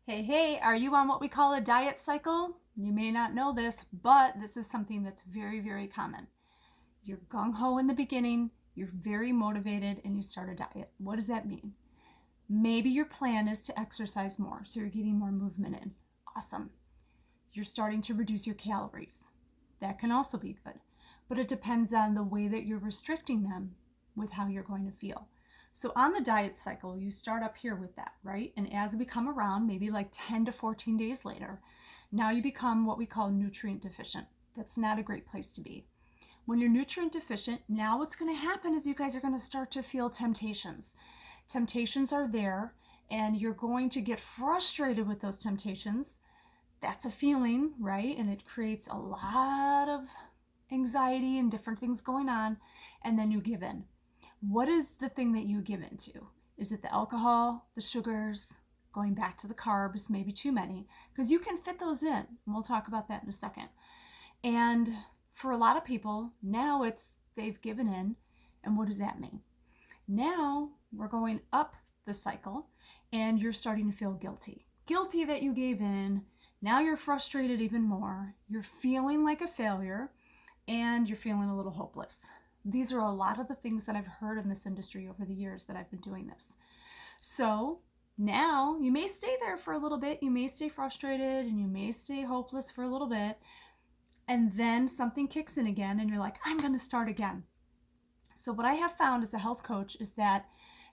Hey, are you on what we call a diet cycle? You may not know this, but this is something that's very, very common. You're gung ho in the beginning, you're very motivated, and you start a diet. What does that mean? Maybe your plan is to exercise more, so you're getting more movement in. Awesome. You're starting to reduce your calories. That can also be good, but it depends on the way that you're restricting them with how you're going to feel. So on the diet cycle, you start up here with that, right? And as we come around, maybe like 10 to 14 days later, now you become what we call nutrient deficient. That's not a great place to be. When you're nutrient deficient, now what's going to happen is you guys are going to start to feel temptations. Temptations are there, and you're going to get frustrated with those temptations. That's a feeling, right? And it creates a lot of anxiety and different things going on, and then you give in. What is the thing that you give into? Is it the alcohol, the sugars, going back to the carbs, maybe too many? Because you can fit those in, and we'll talk about that in a second. And for a lot of people, now it's they've given in, and what does that mean? Now we're going up the cycle, and you're starting to feel guilty. Guilty that you gave in. Now you're frustrated even more. You're feeling like a failure, and you're feeling a little hopeless. These are a lot of the things that I've heard in this industry over the years that I've been doing this. So now you may stay there for a little bit. You may stay frustrated and you may stay hopeless for a little bit. And then something kicks in again and you're like, I'm going to start again. So what I have found as a health coach is that,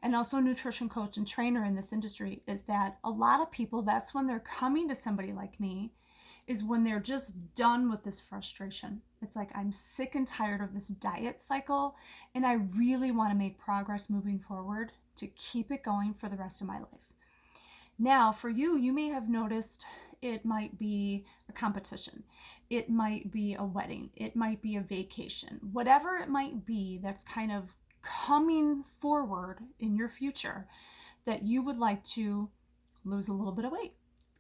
and also a nutrition coach and trainer in this industry, is that a lot of people, that's when they're coming to somebody like me, is when they're just done with this frustration. It's like, I'm sick and tired of this diet cycle, and I really want to make progress moving forward to keep it going for the rest of my life. Now, for you, you may have noticed it might be a competition. It might be a wedding. It might be a vacation. Whatever it might be that's kind of coming forward in your future that you would like to lose a little bit of weight,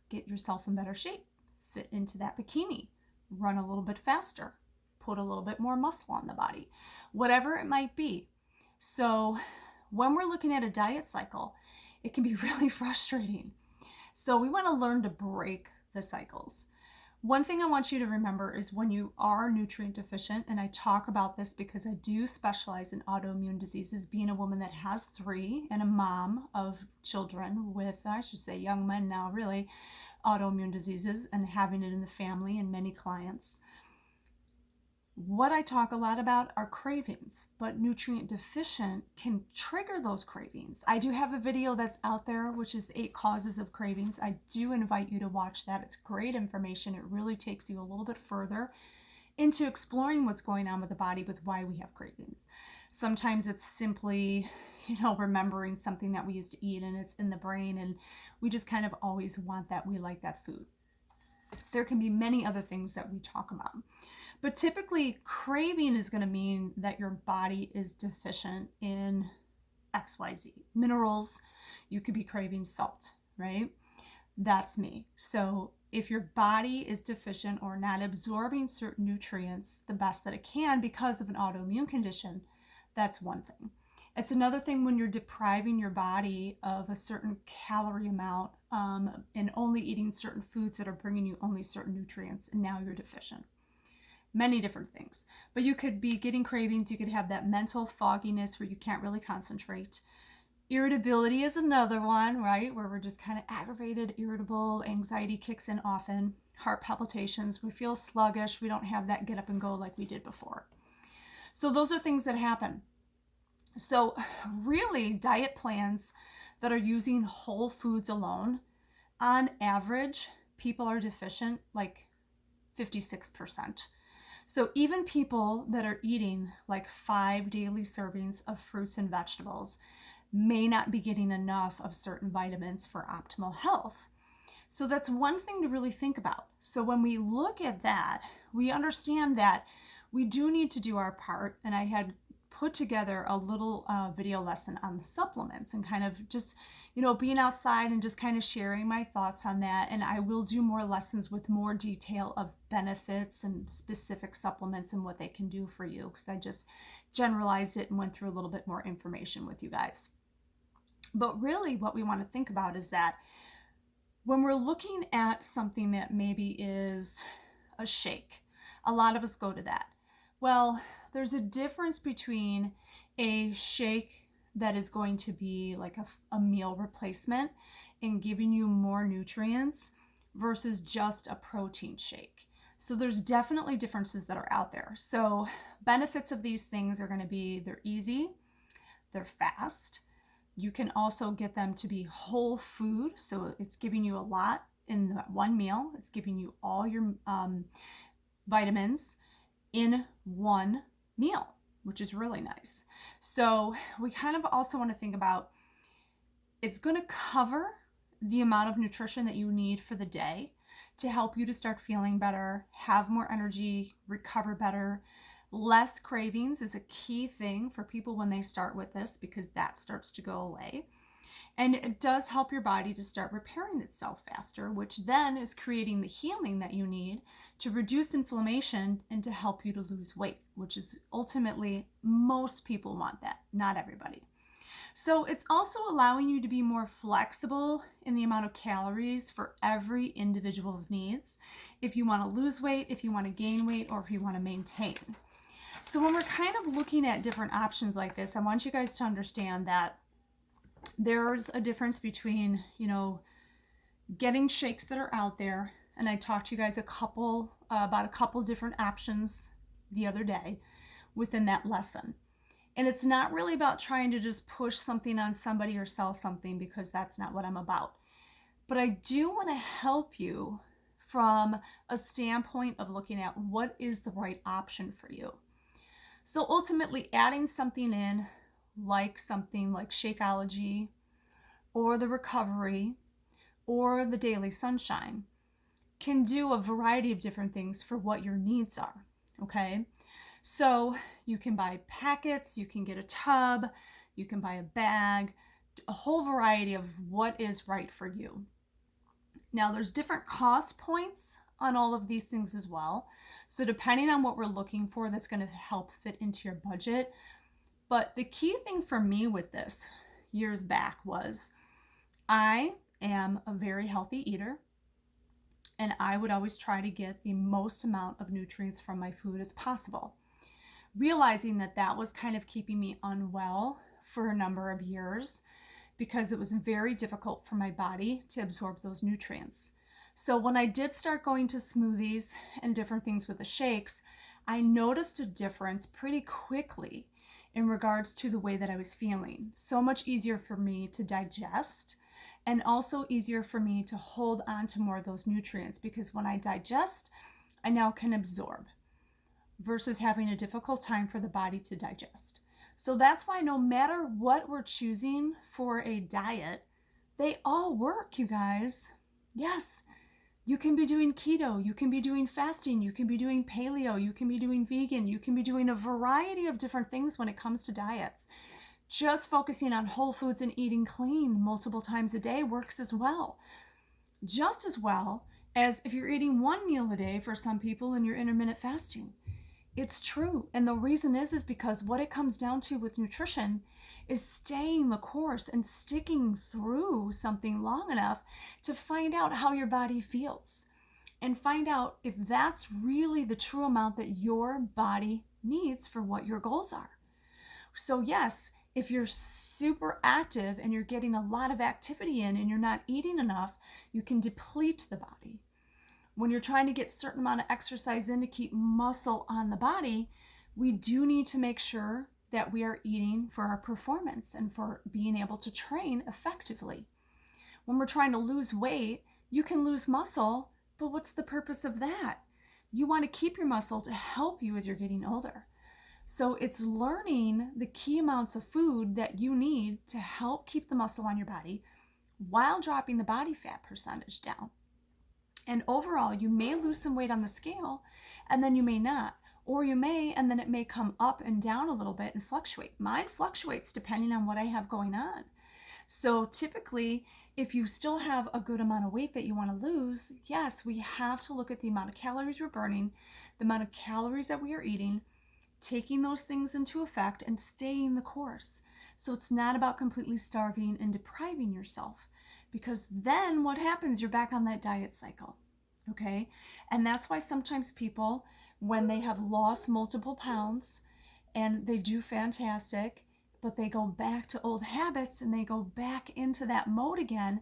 get yourself in better shape, fit into that bikini, run a little bit faster, put a little bit more muscle on the body, whatever it might be. So when we're looking at a diet cycle, it can be really frustrating. So we want to learn to break the cycles. One thing I want you to remember is when you are nutrient deficient, and I talk about this because I do specialize in autoimmune diseases, being a woman that has 3 and a mom of children with, I should say young men now really, autoimmune diseases, and having it in the family and many clients. What I talk a lot about are cravings, but nutrient deficient can trigger those cravings. I do have a video that's out there, which is 8 causes of cravings. I do invite you to watch that. It's great information. It really takes you a little bit further into exploring what's going on with the body with why we have cravings. Sometimes it's simply, remembering something that we used to eat and it's in the brain and we just kind of always want that. We like that food. There can be many other things that we talk about. But typically, craving is going to mean that your body is deficient in XYZ. Minerals, you could be craving salt, right? That's me. So if your body is deficient or not absorbing certain nutrients the best that it can because of an autoimmune condition, that's one thing. It's another thing when you're depriving your body of a certain calorie amount and only eating certain foods that are bringing you only certain nutrients, and now you're deficient. Many different things. But you could be getting cravings. You could have that mental fogginess where you can't really concentrate. Irritability is another one, right? Where we're just kind of aggravated, irritable, anxiety kicks in often, heart palpitations, we feel sluggish, we don't have that get up and go like we did before. So those are things that happen. So really, diet plans that are using whole foods alone, on average, people are deficient like 56%. So even people that are eating like 5 daily servings of fruits and vegetables may not be getting enough of certain vitamins for optimal health. So that's one thing to really think about. So when we look at that, we understand that we do need to do our part. And I had put together a little video lesson on the supplements and kind of just, being outside and just kind of sharing my thoughts on that. And I will do more lessons with more detail of benefits and specific supplements and what they can do for you, because I just generalized it and went through a little bit more information with you guys. But really what we want to think about is that When we're looking at something that maybe is a shake, a lot of us go to that. Well, there's a difference between a shake that is going to be like a meal replacement and giving you more nutrients versus just a protein shake. So there's definitely differences that are out there. So benefits of these things are going to be they're easy, they're fast. You can also get them to be whole food, so it's giving you a lot in that one meal. It's giving you all your vitamins in one meal, which is really nice. So we kind of also want to think about it's going to cover the amount of nutrition that you need for the day to help you to start feeling better, have more energy, recover better. Less cravings is a key thing for people when they start with this because that starts to go away. And it does help your body to start repairing itself faster, which then is creating the healing that you need to reduce inflammation and to help you to lose weight, which is ultimately most people want that, not everybody. So it's also allowing you to be more flexible in the amount of calories for every individual's needs. If you want to lose weight, if you want to gain weight, or if you want to maintain. So when we're kind of looking at different options like this, I want you guys to understand that there's a difference between, getting shakes that are out there. And I talked to you guys about a couple different options the other day within that lesson. And it's not really about trying to just push something on somebody or sell something, because that's not what I'm about. But I do want to help you from a standpoint of looking at what is the right option for you. So ultimately, adding something in something like Shakeology or the Recovery or the Daily Sunshine can do a variety of different things for what your needs are, okay? So you can buy packets, you can get a tub, you can buy a bag, a whole variety of what is right for you. Now, there's different cost points on all of these things as well. So depending on what we're looking for, that's going to help fit into your budget. But the key thing for me with this years back was I am a very healthy eater, and I would always try to get the most amount of nutrients from my food as possible, realizing that that was kind of keeping me unwell for a number of years because it was very difficult for my body to absorb those nutrients. So when I did start going to smoothies and different things with the shakes, I noticed a difference pretty quickly in regards to the way that I was feeling. So much easier for me to digest, and also easier for me to hold on to more of those nutrients, because when I digest, I now can absorb versus having a difficult time for the body to digest. So that's why no matter what we're choosing for a diet, they all work, you guys. Yes, you can be doing keto, you can be doing fasting, you can be doing paleo, you can be doing vegan, you can be doing a variety of different things when it comes to diets. Just focusing on whole foods and eating clean multiple times a day works as well. Just as well as if you're eating one meal a day for some people and you're intermittent fasting. It's true. And the reason is because what it comes down to with nutrition is staying the course and sticking through something long enough to find out how your body feels and find out if that's really the true amount that your body needs for what your goals are. So yes, if you're super active and you're getting a lot of activity in and you're not eating enough, you can deplete the body. When you're trying to get a certain amount of exercise in to keep muscle on the body, we do need to make sure that we are eating for our performance and for being able to train effectively. When we're trying to lose weight, you can lose muscle, but what's the purpose of that? You want to keep your muscle to help you as you're getting older. So it's learning the key amounts of food that you need to help keep the muscle on your body while dropping the body fat percentage down. And overall, you may lose some weight on the scale, and then you may not. Or you may, and then it may come up and down a little bit and fluctuate. Mine fluctuates depending on what I have going on. So typically, if you still have a good amount of weight that you want to lose, yes, we have to look at the amount of calories we're burning, the amount of calories that we are eating, taking those things into effect and staying the course. So it's not about completely starving and depriving yourself. because then what happens? You're back on that diet cycle. Okay. And that's why sometimes people, when they have lost multiple pounds and they do fantastic, but they go back to old habits and they go back into that mode again,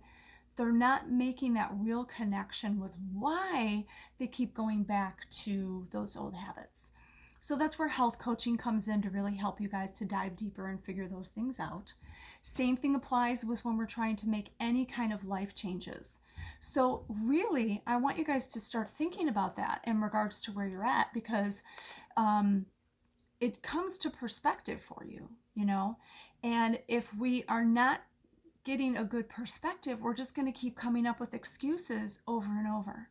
they're not making that real connection with why they keep going back to those old habits. So that's where health coaching comes in to really help you guys to dive deeper and figure those things out. Same thing applies with when we're trying to make any kind of life changes. So really, I want you guys to start thinking about that in regards to where you're at, because it comes to perspective for you, you know? And if we are not getting a good perspective, we're just going to keep coming up with excuses over and over.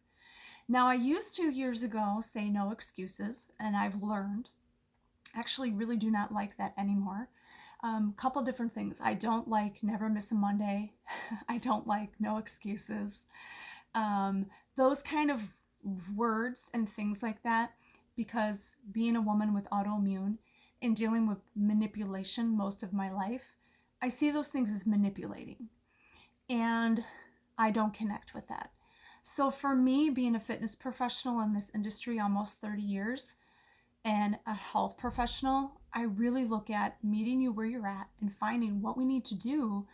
Now, I used to years ago say no excuses, and I've learned, actually really do not like that anymore. Couple different things. I don't like never miss a Monday. I don't like no excuses. Those kind of words and things like that, because being a woman with autoimmune and dealing with manipulation most of my life, I see those things as manipulating, and I don't connect with that. So for me, being a fitness professional in this industry almost 30 years and a health professional, I really look at meeting you where you're at and finding what we need to do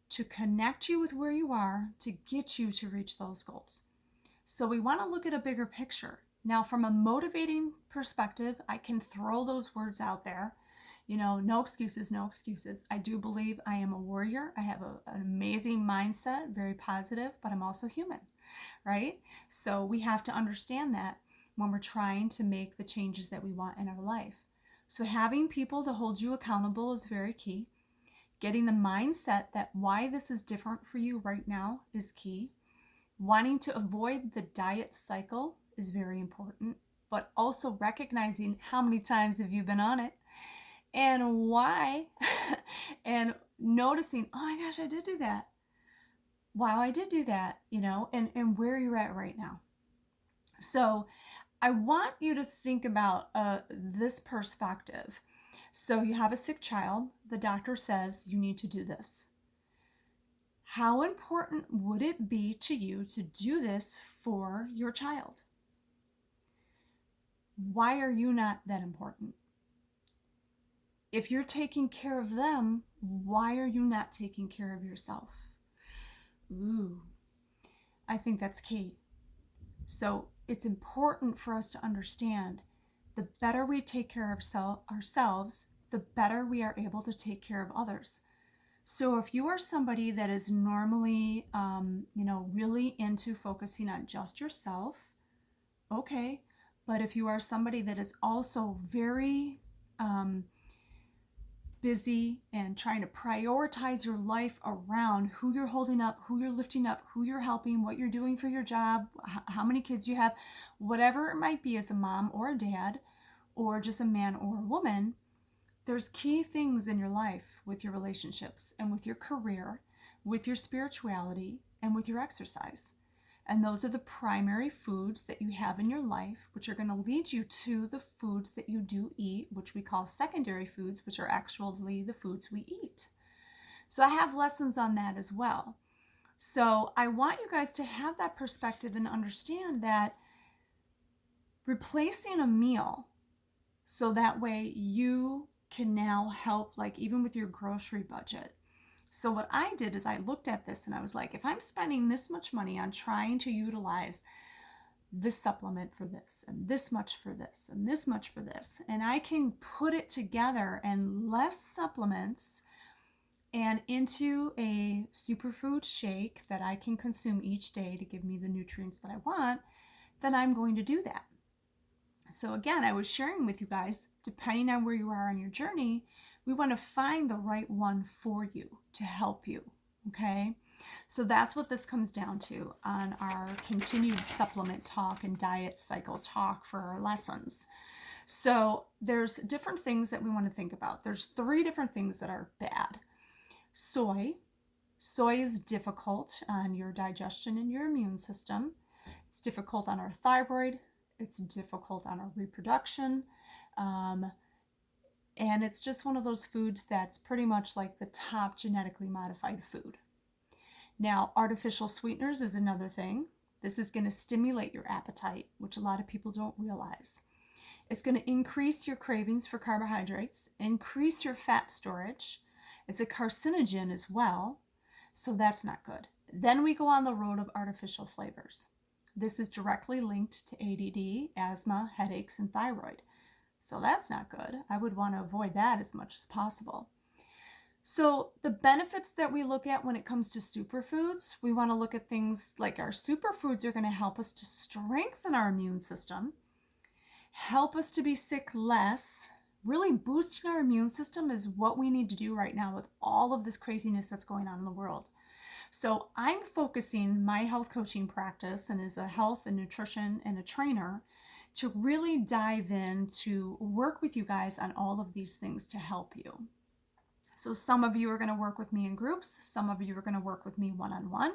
to connect you with where you are to get you to reach those goals. So we want to look at a bigger picture. Now, from a motivating perspective, I can throw those words out there. You know, no excuses, no excuses. I do believe I am a warrior. I have an amazing mindset, very positive, but I'm also human, right? So we have to understand that when we're trying to make the changes that we want in our life. So having people to hold you accountable is very key. Getting the mindset that why this is different for you right now is key. Wanting to avoid the diet cycle is very important, but also recognizing how many times have you been on it and why, and noticing, oh my gosh, I did do that. Wow, I did do that, you know, and where you're at right now. So I want you to think about this perspective. So you have a sick child. The doctor says you need to do this. How important would it be to you to do this for your child? Why are you not that important? If you're taking care of them, why are you not taking care of yourself? Ooh, I think that's key. So it's important for us to understand the better we take care of ourselves, the better we are able to take care of others. So if you are somebody that is normally, really into focusing on just yourself, okay. But if you are somebody that is also very busy and trying to prioritize your life around who you're holding up, who you're lifting up, who you're helping, what you're doing for your job, how many kids you have, whatever it might be as a mom or a dad, or just a man or a woman, there's key things in your life with your relationships and with your career, with your spirituality, and with your exercise. And those are the primary foods that you have in your life, which are going to lead you to the foods that you do eat, which we call secondary foods, which are actually the foods we eat. So I have lessons on that as well. So I want you guys to have that perspective and understand that replacing a meal so that way you can now help, like even with your grocery budget. So what I did is I looked at this and I was like, if I'm spending this much money on trying to utilize this supplement for this and this much for this and this much for this, and I can put it together and less supplements and into a superfood shake that I can consume each day to give me the nutrients that I want, then I'm going to do that. So again, I was sharing with you guys, depending on where you are on your journey, we want to find the right one for you to help you, okay? So that's what this comes down to on our continued supplement talk and diet cycle talk for our lessons. So there's different things that we want to think about. There's 3 different things that are bad. Soy. Soy is difficult on your digestion and your immune system. It's difficult on our thyroid. It's difficult on our reproduction. And it's just one of those foods that's pretty much like the top genetically modified food. Now, artificial sweeteners is another thing. This is going to stimulate your appetite, which a lot of people don't realize. It's going to increase your cravings for carbohydrates, increase your fat storage. It's a carcinogen as well, so that's not good. Then we go on the road of artificial flavors. This is directly linked to ADD, asthma, headaches, and thyroid. So that's not good. I would want to avoid that as much as possible. So the benefits that we look at when it comes to superfoods, we want to look at things like our superfoods are going to help us to strengthen our immune system, help us to be sick less. Really boosting our immune system is what we need to do right now with all of this craziness that's going on in the world. So I'm focusing my health coaching practice and as a health and nutrition and a trainer to really dive in to work with you guys on all of these things to help you. So some of you are going to work with me in groups, some of you are going to work with me one-on-one,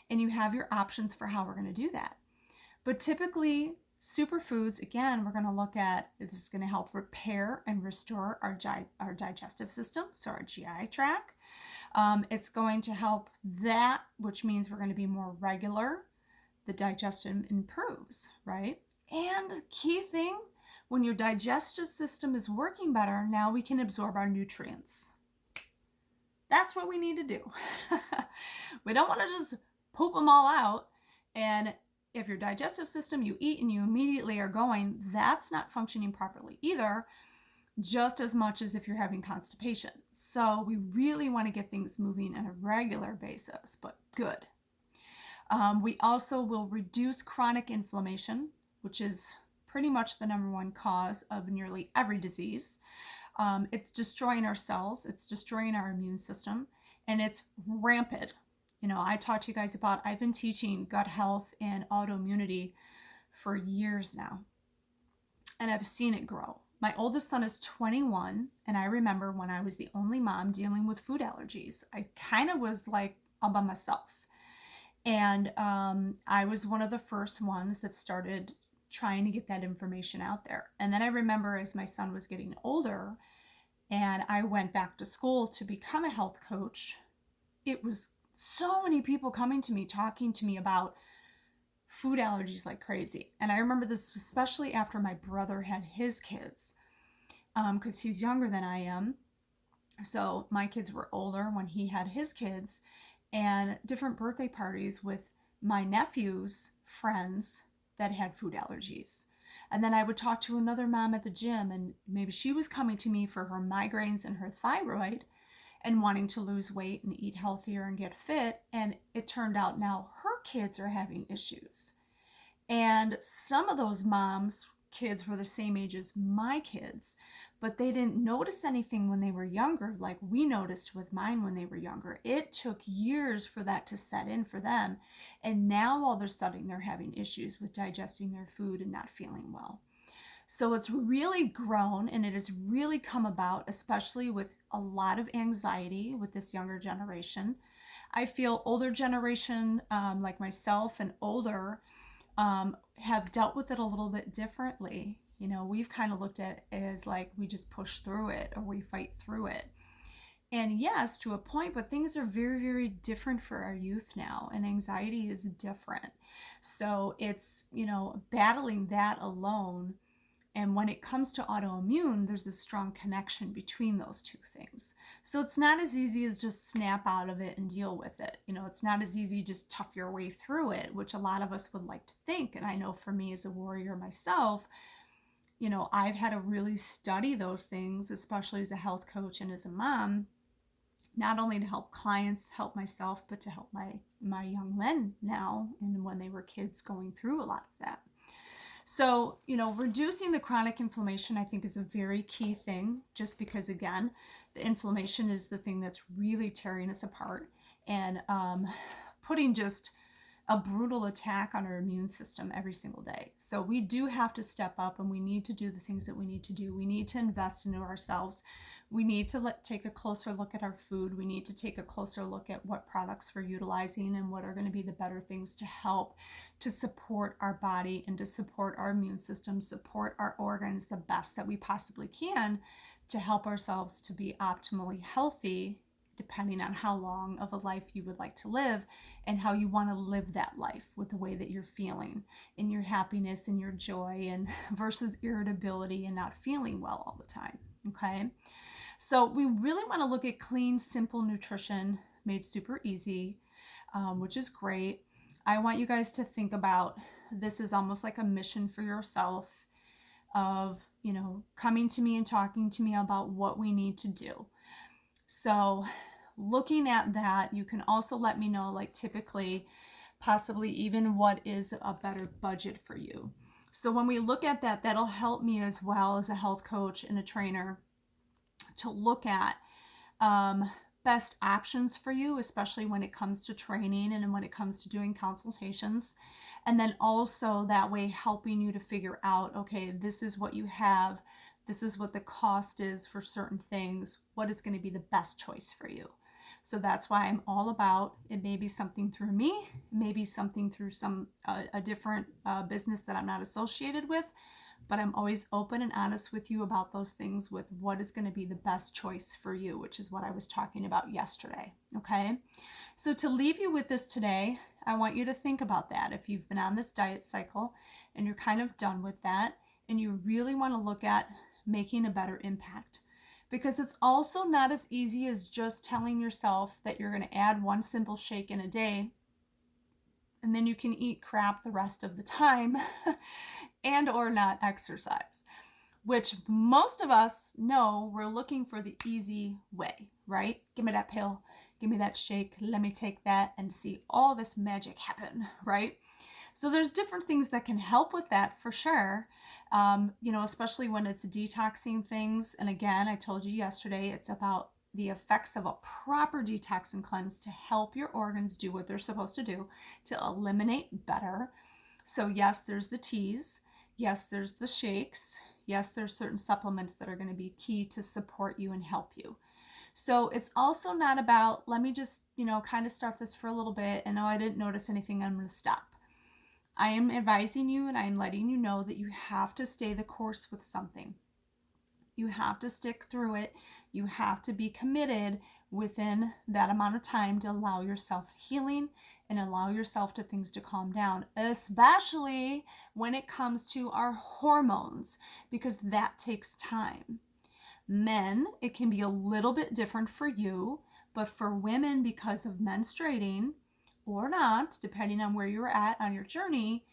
and you have your options for how we're going to do that. But typically, superfoods, again, we're going to look at, this is going to help repair and restore our digestive system, so our GI tract. It's going to help that, which means we're going to be more regular. The digestion improves, right? And key thing, when your digestive system is working better, now we can absorb our nutrients. That's what we need to do. We don't want to just poop them all out. And if your digestive system, you eat and you immediately are going, that's not functioning properly either, just as much as if you're having constipation. So we really want to get things moving on a regular basis, but good. We also will reduce chronic inflammation, which is pretty much the number one cause of nearly every disease. It's destroying our cells, it's destroying our immune system, and it's rampant. You know, I talked to you guys about, I've been teaching gut health and autoimmunity for years now, and I've seen it grow. My oldest son is 21, and I remember when I was the only mom dealing with food allergies. I kind of was like all by myself. And I was one of the first ones that started trying to get that information out there. And then I remember as my son was getting older and I went back to school to become a health coach, it was so many people coming to me, talking to me about food allergies like crazy. And I remember this especially after my brother had his kids, because he's younger than I am. So my kids were older when he had his kids, and different birthday parties with my nephew's friends that had food allergies. And then I would talk to another mom at the gym, and maybe she was coming to me for her migraines and her thyroid and wanting to lose weight and eat healthier and get fit. And it turned out now her kids are having issues. And some of those moms' kids were the same age as my kids, but they didn't notice anything when they were younger, like we noticed with mine when they were younger. It took years for that to set in for them. And now all of a sudden they're having issues with digesting their food and not feeling well. So it's really grown, and it has really come about, especially with a lot of anxiety with this younger generation. I feel older generation, like myself and older, have dealt with it a little bit differently. You know, we've kind of looked at it as like we just push through it or we fight through it. And yes, to a point, but things are very, very different for our youth now, and anxiety is different. So it's, you know, battling that alone. And when it comes to autoimmune, there's a strong connection between those two things. So it's not as easy as just snap out of it and deal with it. You know, it's not as easy just tough your way through it, which a lot of us would like to think. And I know for me as a warrior myself, you know, I've had to really study those things, especially as a health coach and as a mom, not only to help clients, help myself, but to help my young men now and when they were kids going through a lot of that. So, you know, reducing the chronic inflammation, I think, is a very key thing, just because, again, the inflammation is the thing that's really tearing us apart and putting just a brutal attack on our immune system every single day. So we do have to step up, and we need to do the things that we need to do. We need to invest into ourselves. We need to take a closer look at our food. We need to take a closer look at what products we're utilizing and what are going to be the better things to help to support our body and to support our immune system, support our organs the best that we possibly can to help ourselves to be optimally healthy depending on how long of a life you would like to live and how you want to live that life with the way that you're feeling in your happiness and your joy and versus irritability and not feeling well all the time. Okay. So we really want to look at clean, simple nutrition made super easy, which is great. I want you guys to think about this is almost like a mission for yourself of, coming to me and talking to me about what we need to do. So looking at that, you can also let me know, like typically, possibly even what is a better budget for you. So when we look at that, that'll help me as well as a health coach and a trainer to look at best options for you, especially when it comes to training and when it comes to doing consultations. And then also that way helping you to figure out, okay, this is what you have. This is what the cost is for certain things. What is going to be the best choice for you? So that's why I'm all about, it may be something through me, maybe something through a different business that I'm not associated with, but I'm always open and honest with you about those things with what is going to be the best choice for you, which is what I was talking about yesterday. Okay. So to leave you with this today, I want you to think about that. If you've been on this diet cycle and you're kind of done with that and you really want to look at making a better impact, because it's also not as easy as just telling yourself that you're going to add one simple shake in a day and then you can eat crap the rest of the time and or not exercise, which most of us know we're looking for the easy way, right? Give me that pill, give me that shake, let me take that and see all this magic happen, right? So there's different things that can help with that for sure, especially when it's detoxing things. And again, I told you yesterday, it's about the effects of a proper detox and cleanse to help your organs do what they're supposed to do, to eliminate better. So yes, there's the teas. Yes, there's the shakes. Yes, there's certain supplements that are going to be key to support you and help you. So it's also not about, let me just, kind of start this for a little bit and I didn't notice anything, I'm going to stop. I am advising you and I'm letting you know that you have to stay the course with something. You have to stick through it. You have to be committed within that amount of time to allow yourself healing and allow yourself to things to calm down, especially when it comes to our hormones, because that takes time. Men, it can be a little bit different for you, but for women, because of menstruating or not, depending on where you're at on your journey,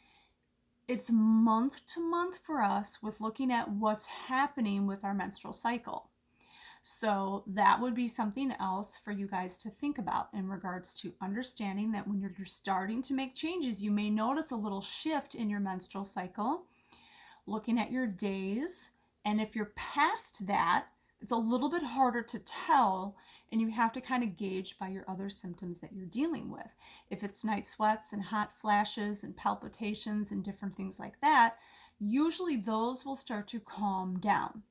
it's month to month for us with looking at what's happening with our menstrual cycle. So that would be something else for you guys to think about in regards to understanding that when you're starting to make changes, you may notice a little shift in your menstrual cycle, looking at your days. And if you're past that, it's a little bit harder to tell, and you have to kind of gauge by your other symptoms that you're dealing with. If it's night sweats and hot flashes and palpitations and different things like that, usually those will start to calm down.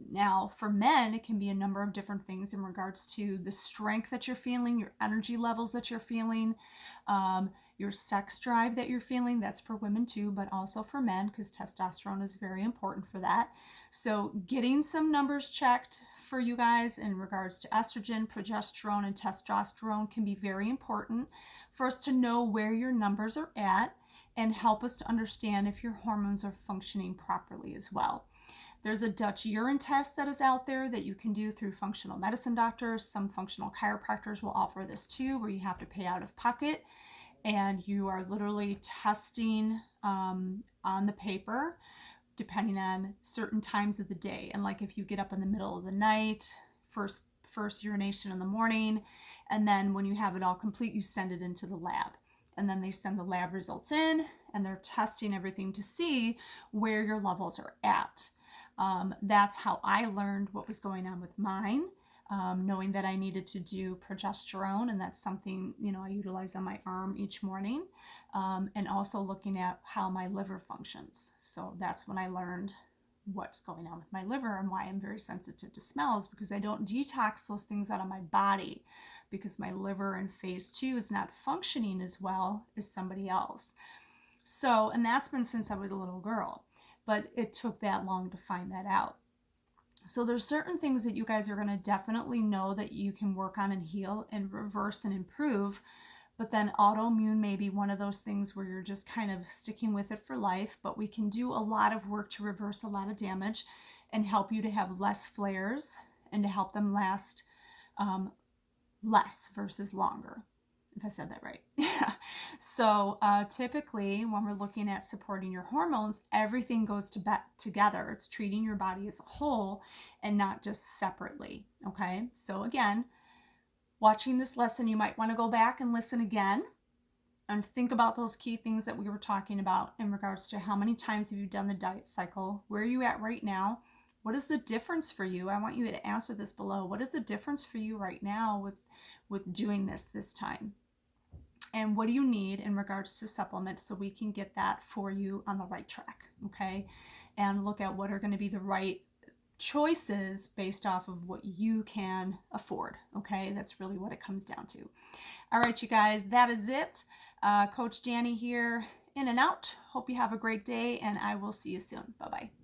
Now, for men, it can be a number of different things in regards to the strength that you're feeling, your energy levels that you're feeling, your sex drive that you're feeling. That's for women too, but also for men, because testosterone is very important for that. So getting some numbers checked for you guys in regards to estrogen, progesterone, and testosterone can be very important for us to know where your numbers are at and help us to understand if your hormones are functioning properly as well. There's a Dutch urine test that is out there that you can do through functional medicine doctors. Some functional chiropractors will offer this too, where you have to pay out of pocket and you are literally testing on the paper depending on certain times of the day. And like if you get up in the middle of the night, first urination in the morning, and then when you have it all complete, you send it into the lab. And then they send the lab results in and they're testing everything to see where your levels are at. That's how I learned what was going on with mine, knowing that I needed to do progesterone, and that's something, I utilize on my arm each morning, and also looking at how my liver functions. So that's when I learned what's going on with my liver and why I'm very sensitive to smells, because I don't detox those things out of my body because my liver in phase 2 is not functioning as well as somebody else. So, and that's been since I was a little girl. But it took that long to find that out. So there's certain things that you guys are going to definitely know that you can work on and heal and reverse and improve. But then autoimmune may be one of those things where you're just kind of sticking with it for life. But we can do a lot of work to reverse a lot of damage and help you to have less flares and to help them last less versus longer, if I said that right. So typically when we're looking at supporting your hormones, everything goes together. It's treating your body as a whole and not just separately. Okay, so again, watching this lesson, you might want to go back and listen again and think about those key things that we were talking about in regards to how many times have you done the diet cycle? Where are you at right now? What is the difference for you? I want you to answer this below. What is the difference for you right now with doing this time? And what do you need in regards to supplements so we can get that for you on the right track, okay? And look at what are going to be the right choices based off of what you can afford, okay? That's really what it comes down to. All right, you guys, that is it. Coach Danny here, in and out. Hope you have a great day, and I will see you soon. Bye-bye.